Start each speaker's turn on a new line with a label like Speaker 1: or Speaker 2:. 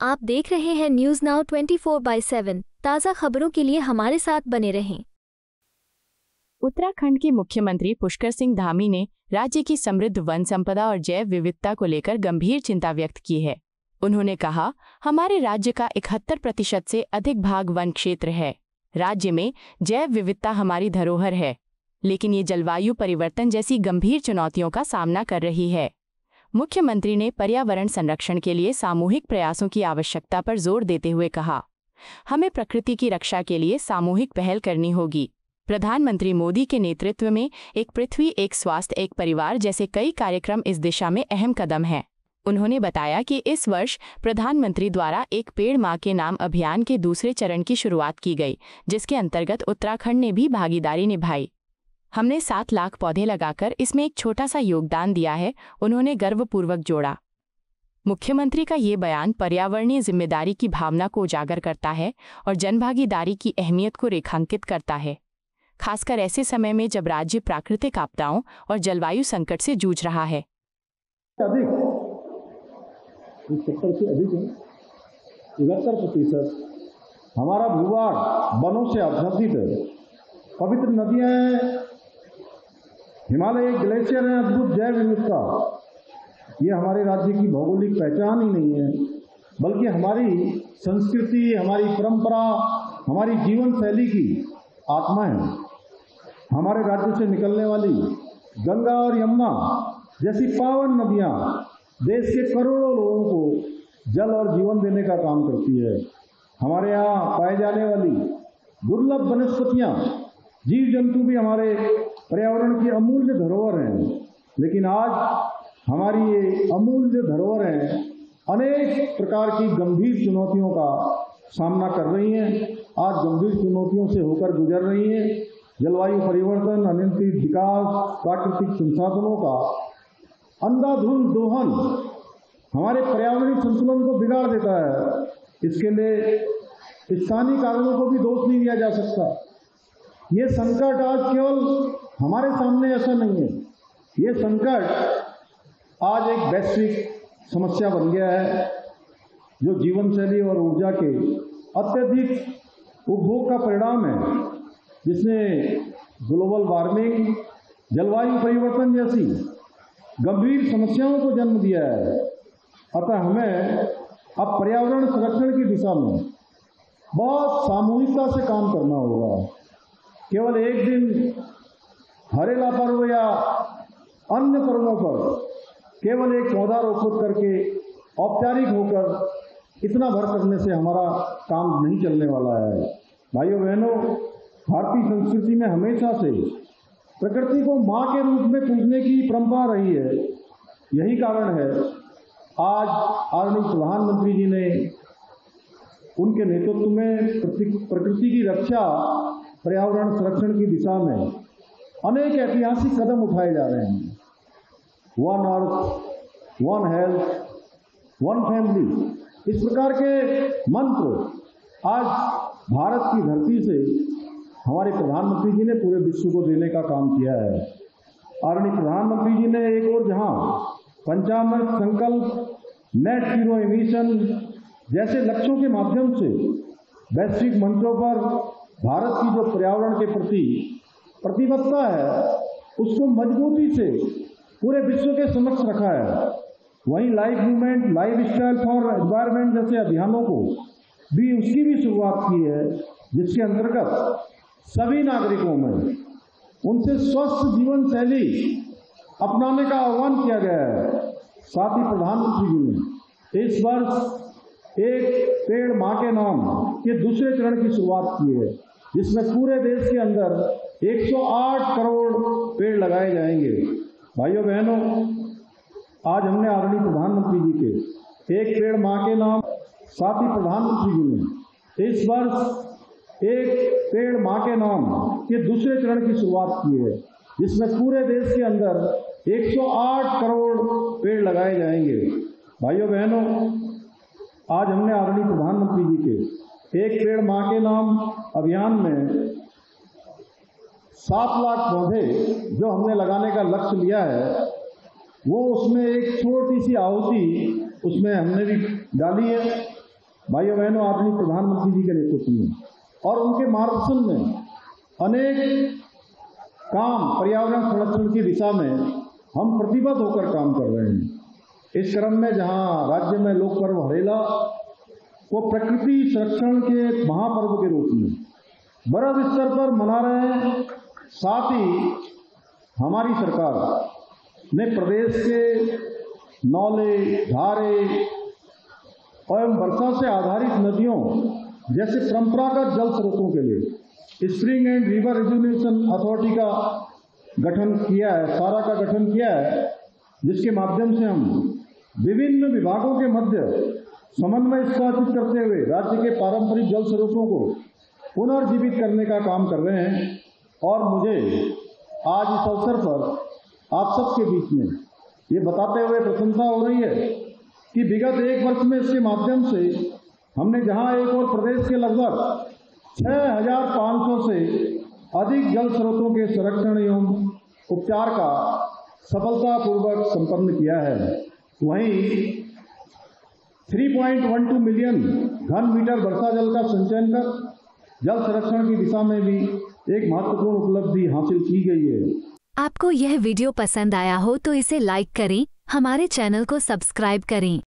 Speaker 1: आप देख रहे हैं न्यूज़ नाउ 24/7। ताज़ा खबरों के लिए हमारे साथ बने रहें।
Speaker 2: उत्तराखंड के मुख्यमंत्री पुष्कर सिंह धामी ने राज्य की समृद्ध वन संपदा और जैव विविधता को लेकर गंभीर चिंता व्यक्त की है। उन्होंने कहा, हमारे राज्य का 71% से अधिक भाग वन क्षेत्र है। राज्य में जैव विविधता हमारी धरोहर है, लेकिन ये जलवायु परिवर्तन जैसी गंभीर चुनौतियों का सामना कर रही है। मुख्यमंत्री ने पर्यावरण संरक्षण के लिए सामूहिक प्रयासों की आवश्यकता पर जोर देते हुए कहा, हमें प्रकृति की रक्षा के लिए सामूहिक पहल करनी होगी। प्रधानमंत्री मोदी के नेतृत्व में एक पृथ्वी एक स्वास्थ्य एक परिवार जैसे कई कार्यक्रम इस दिशा में अहम कदम हैं। उन्होंने बताया कि इस वर्ष प्रधानमंत्री द्वारा एक पेड़ मां के नाम अभियान के दूसरे चरण की शुरुआत की गई, जिसके अंतर्गत उत्तराखंड ने भी भागीदारी निभाई। हमने 7 लाख पौधे लगाकर इसमें एक छोटा सा योगदान दिया है, उन्होंने गर्वपूर्वक जोड़ा। मुख्यमंत्री का ये बयान पर्यावरणीय जिम्मेदारी की भावना को उजागर करता है और जनभागीदारी की अहमियत को रेखांकित करता है, खासकर ऐसे समय में जब राज्य प्राकृतिक आपदाओं और जलवायु संकट से जूझ रहा है।
Speaker 3: अधिक 70 से अधिक है, 71% हमारा भूभाग वनों से आच्छादित है। पवित्र नदियां हैं, हिमालय ग्लेशियर है, अद्भुत जैव विविधता। ये हमारे राज्य की भौगोलिक पहचान ही नहीं है, बल्कि हमारी संस्कृति, हमारी परंपरा, हमारी जीवन शैली की आत्मा है। हमारे राज्य से निकलने वाली गंगा और यमुना जैसी पावन नदियां देश के करोड़ों लोगों को जल और जीवन देने का काम करती है। हमारे यहाँ पाए जाने वाली दुर्लभ वनस्पतियां, जीव जंतु भी हमारे पर्यावरण की अमूल्य धरोहर हैं। लेकिन आज हमारी ये अमूल्य धरोहरें अनेक प्रकार की गंभीर चुनौतियों का सामना कर रही हैं। आज गंभीर चुनौतियों से होकर गुजर रही हैं। जलवायु परिवर्तन, अनियंत्रित विकास, प्राकृतिक संसाधनों का अंधाधुंध दोहन हमारे पर्यावरणीय संतुलन को बिगाड़ देता है। इसके लिए स्थानीय कारणों को भी दोष नहीं दिया जा सकता। ये संकट आज केवल हमारे सामने ऐसा नहीं है, ये संकट आज एक वैश्विक समस्या बन गया है, जो जीवन शैली और ऊर्जा के अत्यधिक उपभोग का परिणाम है, जिसने ग्लोबल वार्मिंग, जलवायु परिवर्तन जैसी गंभीर समस्याओं को जन्म दिया है। अतः हमें अब पर्यावरण संरक्षण की दिशा में बहुत सामूहिकता से काम करना होगा। केवल एक दिन हरेला पर्व या अन्य पर्वों पर केवल एक पौधा रोपण करके औपचारिक होकर इतना भर करने से हमारा काम नहीं चलने वाला है। भाइयों बहनों, भारतीय संस्कृति में हमेशा से प्रकृति को माँ के रूप में पूजने की परंपरा रही है। यही कारण है आज आदरणीय प्रधानमंत्री जी ने उनके नेतृत्व में प्रकृति की रक्षा, पर्यावरण संरक्षण की दिशा में अनेक ऐतिहासिक कदम उठाए जा रहे हैं। One earth, one health, one family, इस प्रकार के मंत्र आज भारत की धरती से हमारे प्रधानमंत्री जी ने पूरे विश्व को देने का काम किया है। आदरणीय प्रधानमंत्री जी ने एक और जहां पंचामृत संकल्प, नेट जीरो एमिशन जैसे लक्ष्यों के माध्यम से वैश्विक मंचों पर भारत की जो पर्यावरण के प्रति प्रतिबद्धता है, उसको मजबूती से पूरे विश्व के समक्ष रखा है। वहीं life movement, life style for environment जैसे अभियानों को भी उसकी भी शुरुआत की है, जिसके अंतर्गत सभी नागरिकों में उनसे स्वस्थ जीवन शैली अपनाने का आह्वान किया गया है। साथ ही प्रधानमंत्री जी ने इस वर्ष एक पेड़ मां के नाम के दूसरे चरण की शुरुआत की है, जिसमें पूरे देश के अंदर 108 करोड़ पेड़ लगाए जाएंगे। भाइयों बहनों, आज हमने आदरणीय प्रधानमंत्री जी के एक पेड़ मां के नाम, साथ ही प्रधानमंत्री जी ने इस वर्ष एक पेड़ मां के नाम के दूसरे चरण की शुरुआत की है, जिसमें पूरे देश के अंदर 108 करोड़ पेड़ लगाए जाएंगे। भाइयों बहनों, आज हमने आदरणीय प्रधानमंत्री जी के एक पेड़ मां के नाम अभियान में 7 लाख पौधे जो हमने लगाने का लक्ष्य लिया है, वो उसमें एक छोटी सी आहुति उसमें हमने भी डाली है। भाइयों बहनों, आदरणीय प्रधानमंत्री जी के नेतृत्व में और उनके मार्गदर्शन में अनेक काम पर्यावरण संरक्षण की दिशा में हम प्रतिबद्ध होकर काम कर रहे हैं। इस क्रम में जहां राज्य में लोक पर्व हरेला को प्रकृति संरक्षण के महापर्व के रूप में बड़े स्तर पर मना रहे हैं, साथ ही हमारी सरकार ने प्रदेश के नौले, धारे एवं वर्षा से आधारित नदियों जैसे परंपरागत जल स्रोतों के लिए spring and river rejuvenation authority का गठन किया है, सारा का गठन किया है, जिसके माध्यम से हम विभिन्न विभागों के मध्य समन्वय स्थापित करते हुए राज्य के पारंपरिक जल स्रोतों को पुनर्जीवित करने का काम कर रहे हैं। और मुझे आज इस अवसर पर आप सबके बीच में ये बताते हुए प्रसन्नता हो रही है कि विगत एक वर्ष में इसके माध्यम से हमने जहां एक और प्रदेश के लगभग 6,500 से अधिक जल स्रोतों के संरक्षण एवं उपचार का सफलतापूर्वक संपन्न किया है, वहीं 3.12 मिलियन घन मीटर वर्षा जल का संचयन कर जल संरक्षण की दिशा में भी एक महत्वपूर्ण उपलब्धि हासिल की गई है।
Speaker 1: आपको यह वीडियो पसंद आया हो तो इसे लाइक करें, हमारे चैनल को सब्सक्राइब करें।